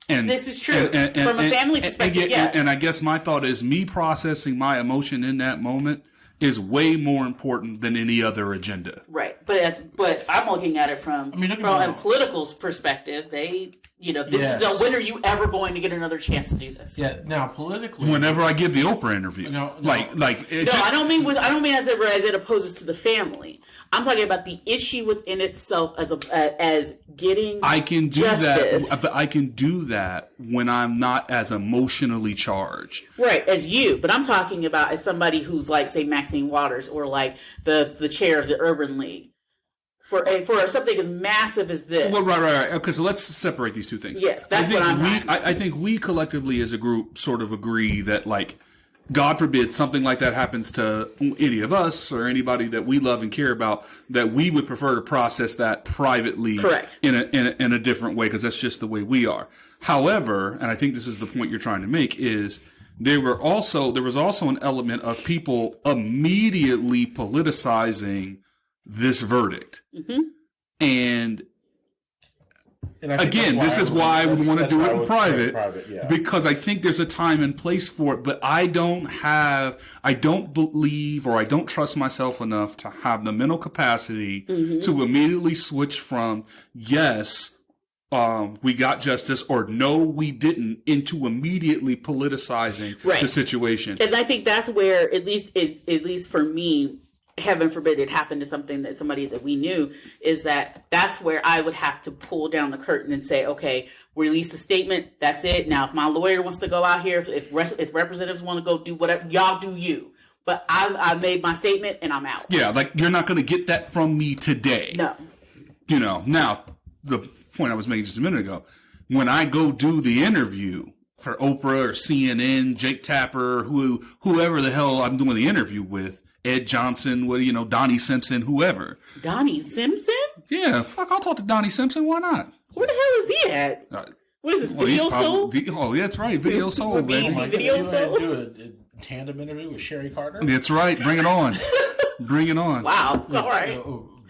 And this is true. From a family perspective, yes. And I guess my thought is, me processing my emotion in that moment is way more important than any other agenda. Right. But I'm looking at it from a political perspective. This is when are you ever going to get another chance to do this? Yeah. Now, politically, whenever I give the Oprah interview, I don't mean as it opposes to the family. I'm talking about the issue within itself as getting. I can do justice. that, but I can do that when I'm not as emotionally charged. Right, as you. But I'm talking about as somebody who's like, say, Maxine Waters, or like the chair of the Urban League. For something as massive as this. Well, right. Okay, so let's separate these two things. Yes, that's what I'm talking about. I think we collectively as a group sort of agree that, like, God forbid something like that happens to any of us or anybody that we love and care about, that we would prefer to process that privately. Correct. in a different way, because that's just the way we are. However, and I think this is the point you're trying to make, is there was also an element of people immediately politicizing this verdict. Mm-hmm. And again, this is why I would want to do it in private, because I think there's a time and place for it, but I don't believe, or I don't trust myself enough to have the mental capacity to immediately switch from, yes, we got justice, or no, we didn't, into immediately politicizing the situation. And I think that's where, at least for me, heaven forbid it happened to somebody that we knew, is that's where I would have to pull down the curtain and say, okay, release the statement. That's it. Now, if my lawyer wants to go out here, if representatives want to go do whatever, y'all do you. But I made my statement and I'm out. Yeah, like, you're not going to get that from me today. No. Now, the point I was making just a minute ago, when I go do the interview for Oprah or CNN, Jake Tapper, whoever the hell I'm doing the interview with, Ed Johnson, Donnie Simpson, whoever. Donnie Simpson? Yeah, fuck, I'll talk to Donnie Simpson. Why not? Where the hell is he at? What is this, Video Soul? Oh, that's right, Video Soul. BET Video Soul? Do a tandem interview with Sherry Carter? That's right. Bring it on. Bring it on. Wow. All right.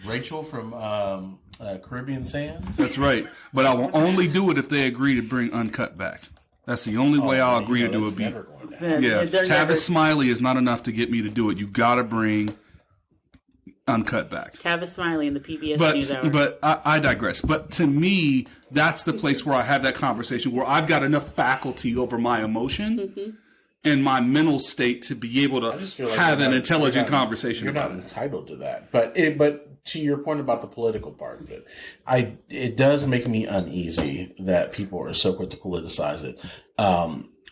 Rachel from Caribbean Sands? That's right. But I will only do it if they agree to bring Uncut back. That's the only way I'll agree to do it. Yeah, Tavis Smiley is not enough to get me to do it. You got to bring Uncut back. Tavis Smiley in the PBS NewsHour. But I digress. But to me, that's the place where I have that conversation where I've got enough faculty over my emotion and my mental state to be able to have an intelligent conversation about it. You're not entitled to that. But to your point about the political part of it, it does make me uneasy that people are so quick to politicize it.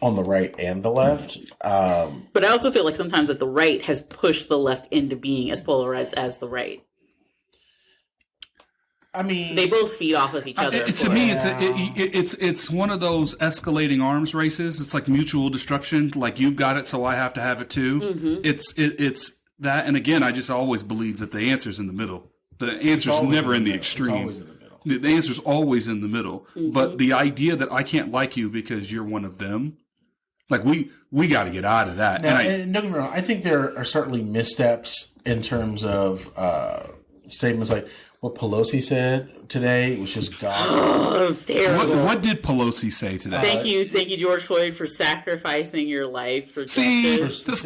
On the right and the left. But I also feel like sometimes that the right has pushed the left into being as polarized as the right. I mean, they both feed off of each other. To me, it's one of those escalating arms races. It's like mutual destruction. Like you've got it, so I have to have it too. Mm-hmm. It's that. And again, I just always believe that the answer's in the middle. The answer's never in the extreme. It's always in the middle. The answer's always in the middle. Mm-hmm. But the idea that I can't like you because you're one of them. Like, we got to get out of that. Now, and don't get me wrong, I think there are certainly missteps in terms of statements like what Pelosi said today, which is God. Oh, it was terrible. What did Pelosi say today? Thank you, George Floyd, for sacrificing your life for justice. But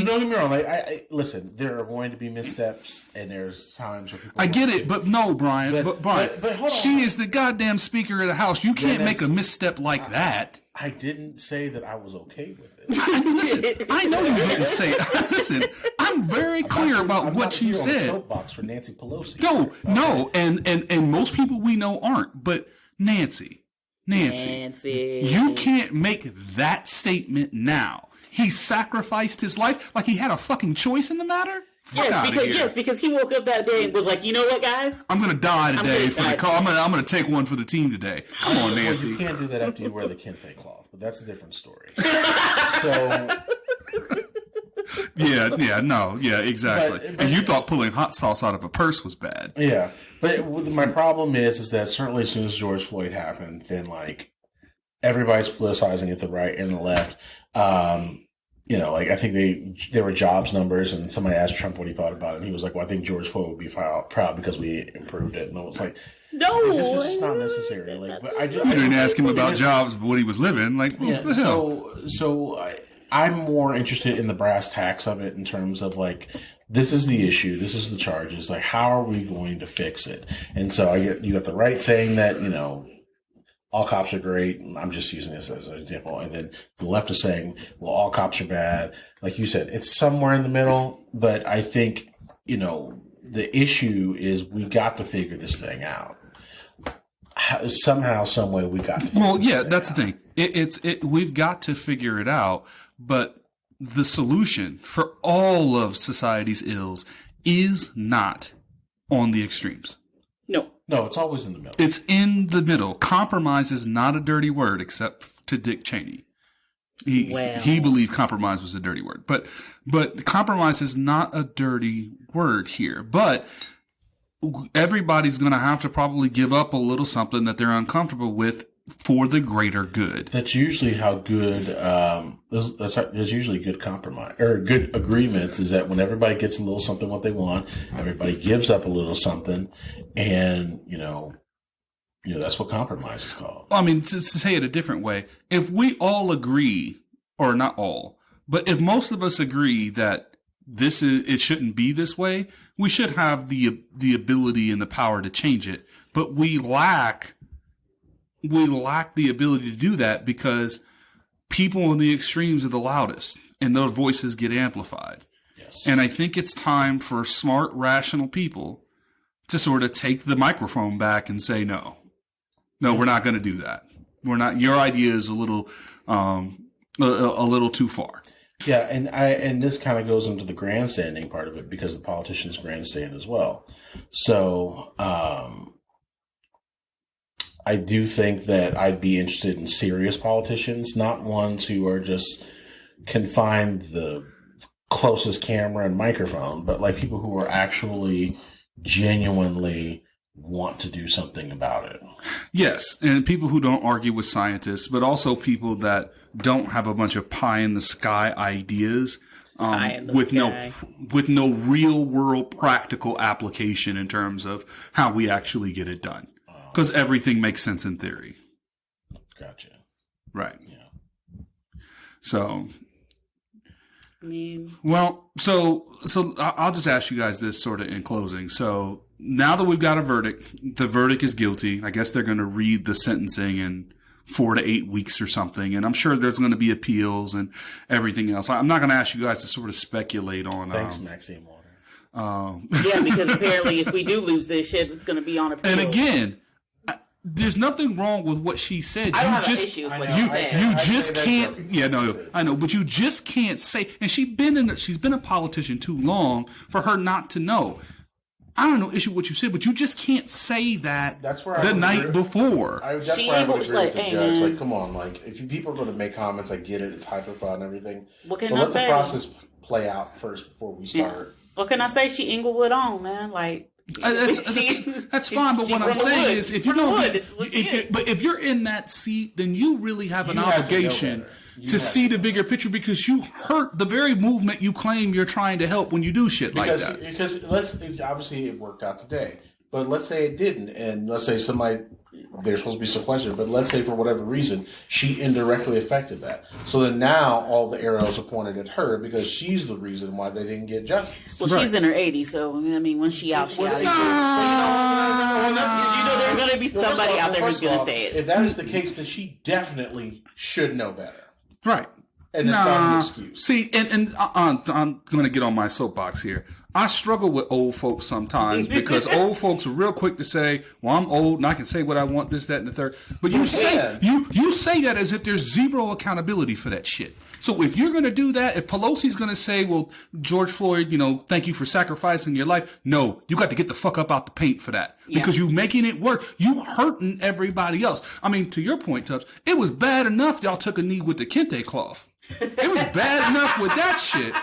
don't get me wrong. I listen. There are going to be missteps, and there's times where people. I get it, but no, Brian. But Brian, but hold on. She is the goddamn Speaker of the House. You can't make a misstep like that. I didn't say that I was okay with it. Listen, I know you didn't say it. Listen, I'm very clear about what you said. I'm not soapbox for Nancy Pelosi. No, and most people we know aren't. But Nancy, you can't make that statement now. He sacrificed his life like he had a fucking choice in the matter. Because he woke up that day and was like, you know what, guys? I'm gonna die today for the call. I'm gonna take one for the team today. Come on, Nancy. Well, you can't do that after you wear the kente cloth, but that's a different story. So. Exactly. And you thought pulling hot sauce out of a purse was bad. Yeah, but my problem is that certainly as soon as George Floyd happened, then like everybody's politicizing it, the right and the left. I think there were jobs numbers, and somebody asked Trump what he thought about it, and he was like, "Well, I think George Floyd would be proud because we improved it." And I was like, "No, this is just not necessary." Like, but I didn't ask him about jobs, but what he was living. Like, yeah. So I'm more interested in the brass tacks of it in terms of like, this is the issue, this is the charges. Like, how are we going to fix it? And so you got the right saying that all cops are great. I'm just using this as an example. And then the left is saying, well, all cops are bad. Like you said, it's somewhere in the middle. But I think, the issue is we got to figure this thing out. Somehow, some way, we got to figure Well, yeah, that's the thing. We've got to figure it out. But the solution for all of society's ills is not on the extremes. No, it's always in the middle. It's in the middle. Compromise is not a dirty word, except to Dick Cheney. He believed compromise was a dirty word, but compromise is not a dirty word here. But everybody's going to have to probably give up a little something that they're uncomfortable with for the greater good. That's usually how good. There's usually good compromise or good agreements. Is that when everybody gets a little something what they want, everybody gives up a little something, and that's what compromise is called. I mean, to say it a different way, if we all agree, or not all, but if most of us agree that it shouldn't be this way, we should have the ability and the power to change it. But we lack the ability to do that because people in the extremes are the loudest and those voices get amplified. Yes. And I think it's time for smart, rational people to sort of take the microphone back and say, no, we're not going to do that. We're not, your idea is a little too far. Yeah. And this kind of goes into the grandstanding part of it because the politicians grandstand as well. So, I do think that I'd be interested in serious politicians, not ones who are just confined to the closest camera and microphone, but like people who are actually genuinely want to do something about it. Yes, and people who don't argue with scientists, but also people that don't have a bunch of pie in the sky ideas with no real world practical application in terms of how we actually get it done. Because everything makes sense in theory. Gotcha. Right. Yeah. So, I mean, well, so I'll just ask you guys this sort of in closing. So now that we've got a verdict, the verdict is guilty. I guess they're going to read the sentencing in 4 to 8 weeks or something. And I'm sure there's going to be appeals and everything else. I'm not going to ask you guys to sort of speculate on. Thanks, Maxine Water. yeah, because apparently if we do lose this shit, it's going to be on appeal. And again, there's nothing wrong with what she said. I don't have an issue with what she said. You just can't. Yeah, no, I know, but you just can't say. And she's been a politician too long for her not to know. I don't know issue with what you said, but you just can't say that the night before. That's where I would agree with the judge. Like, come on, like if people are going to make comments, I get it. It's high profile and everything. What can but I let say? the process play out first before we start. Yeah. What can I say? She Inglewood on, man. Like. That's fine, but what I'm saying is, if you don't, but if you're in that seat, then you really have an obligation to see the bigger picture because you hurt the very movement you claim you're trying to help when you do shit like that. Because obviously it worked out today, but let's say it didn't, and let's say they're supposed to be sequestered, but let's say for whatever reason she indirectly affected that. So then now all the arrows are pointed at her because she's the reason why they didn't get justice. Well, she's in her 80s, so I mean, when she out, she out. There's going to be somebody out there who's going to say it. If that is the case, then she definitely should know better. Right. And it's not an excuse. See, and I'm going to get on my soapbox here. I struggle with old folks sometimes because old folks are real quick to say, well, I'm old and I can say what I want, this, that, and the third. But you say that as if there's zero accountability for that shit. So if you're going to do that, if Pelosi's going to say, well, George Floyd, thank you for sacrificing your life. No, you got to get the fuck up out the paint for that because you making it work. You hurting everybody else. I mean, to your point, Tubbs, it was bad enough y'all took a knee with the kente cloth. It was bad enough with that shit.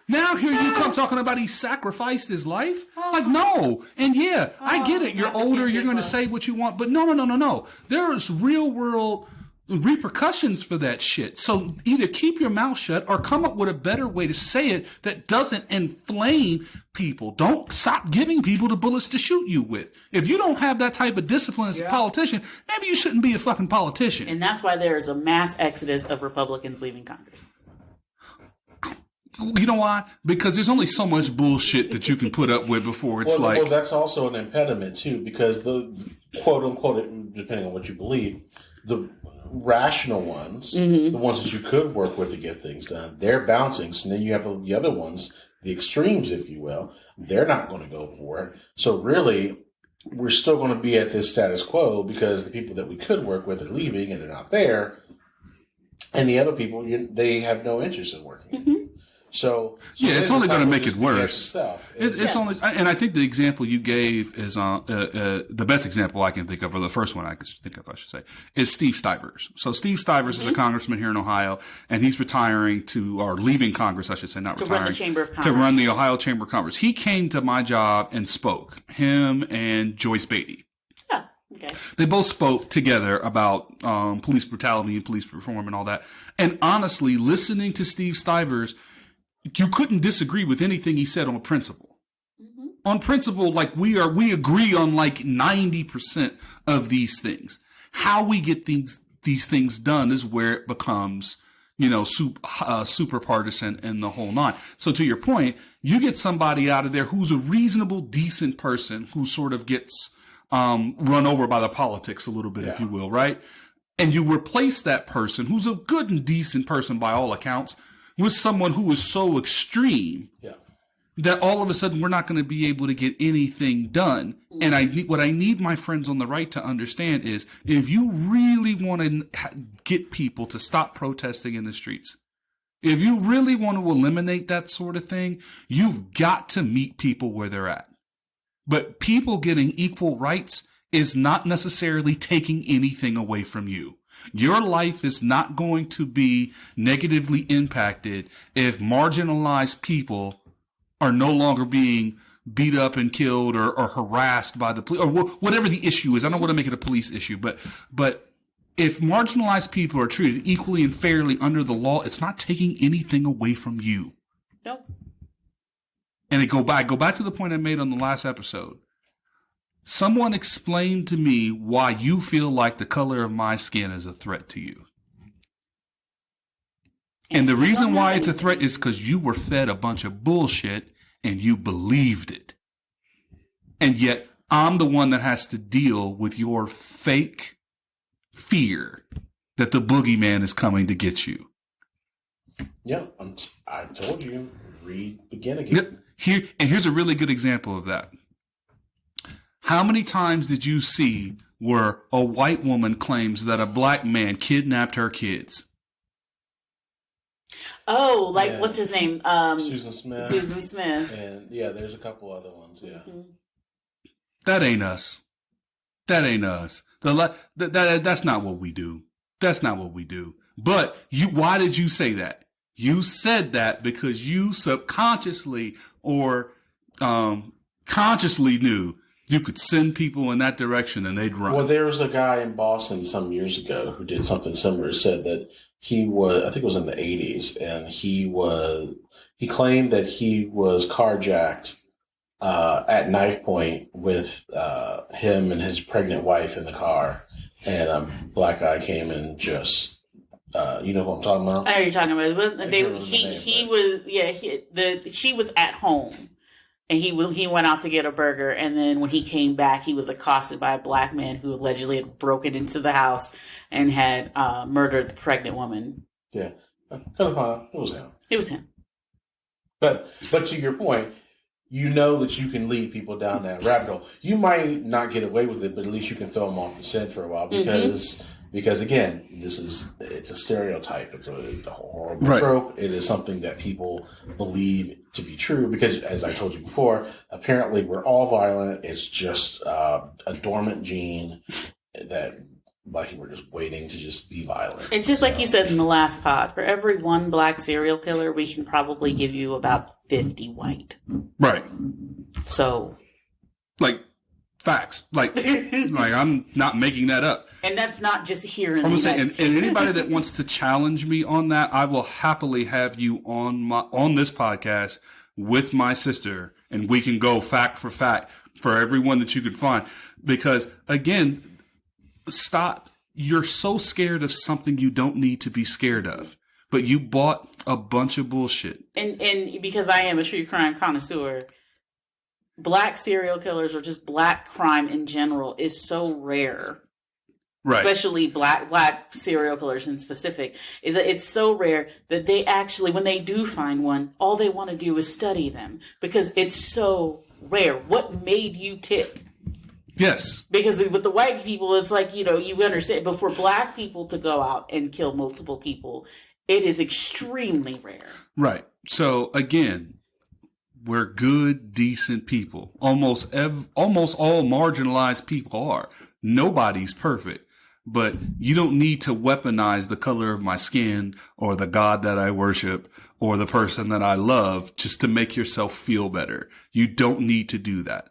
Now here you come talking about he sacrificed his life? Like, no. And yeah, I get it. You're older. You're going to say what you want. But no. There is real world repercussions for that shit. So either keep your mouth shut or come up with a better way to say it that doesn't inflame people. Don't stop giving people the bullets to shoot you with. If you don't have that type of discipline as a politician, maybe you shouldn't be a fucking politician. And that's why there is a mass exodus of Republicans leaving Congress. You know why? Because there's only so much bullshit that you can put up with before it's well, that's also an impediment too, because the quote unquote, depending on what you believe, the rational ones, the ones that you could work with to get things done, they're bouncing. So then you have the other ones, the extremes, if you will, they're not going to go for it. So really, we're still going to be at this status quo because the people that we could work with are leaving and they're not there. And the other people, they have no interest in working. Mm-hmm. So it's only going to make it worse. It's only, and I think the example you gave is the best example I can think of, or the first one I can think of, I should say, is Steve Stivers. So Steve Stivers is a congressman here in Ohio, and he's retiring or leaving Congress, I should say, not retiring. To run the Chamber of Commerce. To run the Ohio Chamber of Commerce. He came to my job and spoke. Him and Joyce Beatty. Okay. They both spoke together about police brutality and police reform and all that. And honestly, listening to Steve Stivers, you couldn't disagree with anything he said on principle. Mm-hmm. On principle, like we agree on like 90% of these things. How we get these things done is where it becomes, super partisan and the whole nine. So to your point, you get somebody out of there who's a reasonable, decent person who sort of gets run over by the politics a little bit, if you will, right? And you replace that person who's a good and decent person by all accounts with someone who is so extreme that all of a sudden we're not going to be able to get anything done. And what I need my friends on the right to understand is if you really want to get people to stop protesting in the streets, if you really want to eliminate that sort of thing, you've got to meet people where they're at. But people getting equal rights is not necessarily taking anything away from you. Your life is not going to be negatively impacted if marginalized people are no longer being beat up and killed or harassed by the police or whatever the issue is. I don't want to make it a police issue, but if marginalized people are treated equally and fairly under the law, it's not taking anything away from you. Nope. And go back to the point I made on the last episode. Someone explained to me why you feel like the color of my skin is a threat to you. And the reason why it's a threat is because you were fed a bunch of bullshit and you believed it. And yet I'm the one that has to deal with your fake fear that the boogeyman is coming to get you. Yeah, I told you, begin again. Here's a really good example of that. How many times did you see where a white woman claims that a black man kidnapped her kids? Oh, what's his name? Susan Smith. Susan Smith. And yeah, there's a couple other ones. Yeah. Mm-hmm. That ain't us. That ain't us. That's not what we do. That's not what we do. But why did you say that? You said that because you subconsciously or consciously knew you could send people in that direction and they'd run. Well, there was a guy in Boston some years ago who did something similar. Said that he was, I think it was in the 80s, and he claimed that he was carjacked at knife point with him and his pregnant wife in the car, and a black guy came and just, you know what I'm talking about? I know what you're talking about. She was at home. And he went out to get a burger, and then when he came back, he was accosted by a black man who allegedly had broken into the house and had murdered the pregnant woman. Yeah, it was him. It was him. But to your point, you know that you can lead people down that rabbit hole. You might not get away with it, but at least you can throw them off the scent for a while because again, it's a stereotype. It's a horrible trope. It is something that people believe to be true because, as I told you before, apparently we're all violent. It's just a dormant gene that we're just waiting to just be violent. It's just like you said in the last pod. For every one black serial killer, we can probably give you about 50 white. Right. So, facts. I'm not making that up. And that's not just here in the United States. And anybody that wants to challenge me on that, I will happily have you on this podcast with my sister, and we can go fact for fact for everyone that you can find. Because again, stop. You're so scared of something you don't need to be scared of, but you bought a bunch of bullshit. And because I am a true crime connoisseur, black serial killers or just black crime in general is so rare. Right. Especially black serial killers in specific, is that it's so rare that they actually, when they do find one, all they want to do is study them because it's so rare. What made you tick? Yes. Because with the white people, it's like, you understand. But for black people to go out and kill multiple people, it is extremely rare. Right. So again, we're good, decent people. Almost all marginalized people are. Nobody's perfect. But you don't need to weaponize the color of my skin or the God that I worship or the person that I love just to make yourself feel better. You don't need to do that.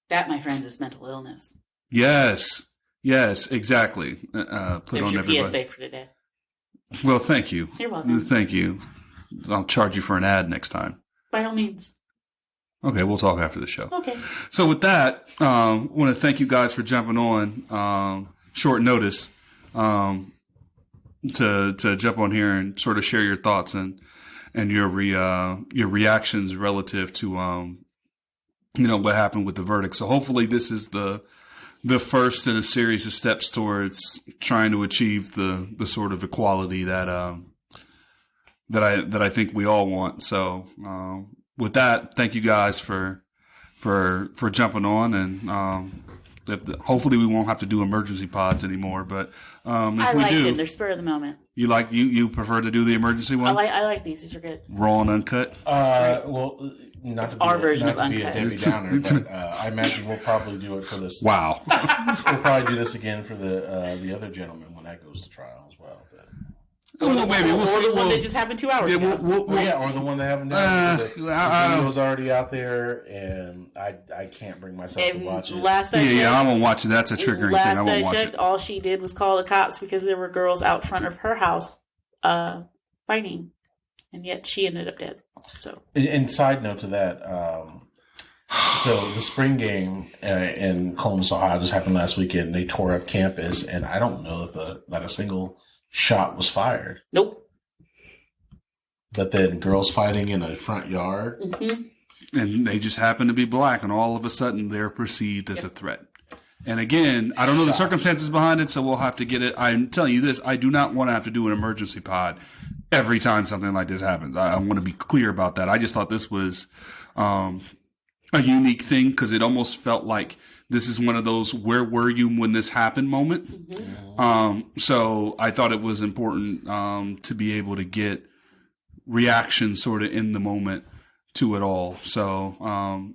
That, my friends, is mental illness. Yes, exactly. There's your PSA for today. Well, thank you. You're welcome. Thank you. I'll charge you for an ad next time. By all means. Okay, we'll talk after the show. Okay. So with that, I want to thank you guys for jumping on short notice to jump on here and sort of share your thoughts and your reactions relative to what happened with the verdict. So hopefully this is the first in a series of steps towards trying to achieve the sort of equality that I think we all want. So with that, thank you guys for jumping on, and Hopefully we won't have to do emergency pods anymore. But if I we like do, them. They're spur of the moment. you prefer to do the emergency one? I like these. These are good. Raw and uncut. Well, not It's to be our a, version not of to be a Uncut. Debbie Downer, but I imagine we'll probably do it for this. Wow. We'll probably do this again for the other gentleman when that goes to trial as well. But. Well, maybe we'll see. Or the one that just happened 2 hours ago. Or the one that haven't done. The I video's already out there, and I can't bring myself to watch it. Last I checked, I won't watch it. That's a triggering thing. I last won't I watch checked, it. all she did was call the cops because there were girls out front of her house fighting, and yet she ended up dead. So, and side note to that, so the spring game in Columbus, Ohio, just happened last weekend. They tore up campus, and I don't know that a single shot was fired. nope. But then girls fighting in a front yard. Mm-hmm. And they just happen to be black, and all of a sudden they're perceived as a threat. And again, I don't know the circumstances behind it, so we'll have to get it. I'm telling you this, I do not want to have to do an emergency pod every time something like this happens. I want to be clear about that. I just thought this was a unique thing because it almost felt like this is one of those where were you when this happened moment. Mm-hmm. So I thought it was important to be able to get reaction sort of in the moment to it all. So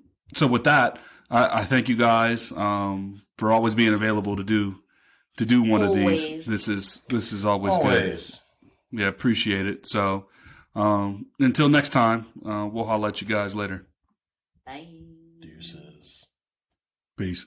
with that, I thank you guys for always being available to do one of these. This is always good. Yeah, appreciate it. So until next time, we'll holler at you guys later. Bye. Deuces. Peace.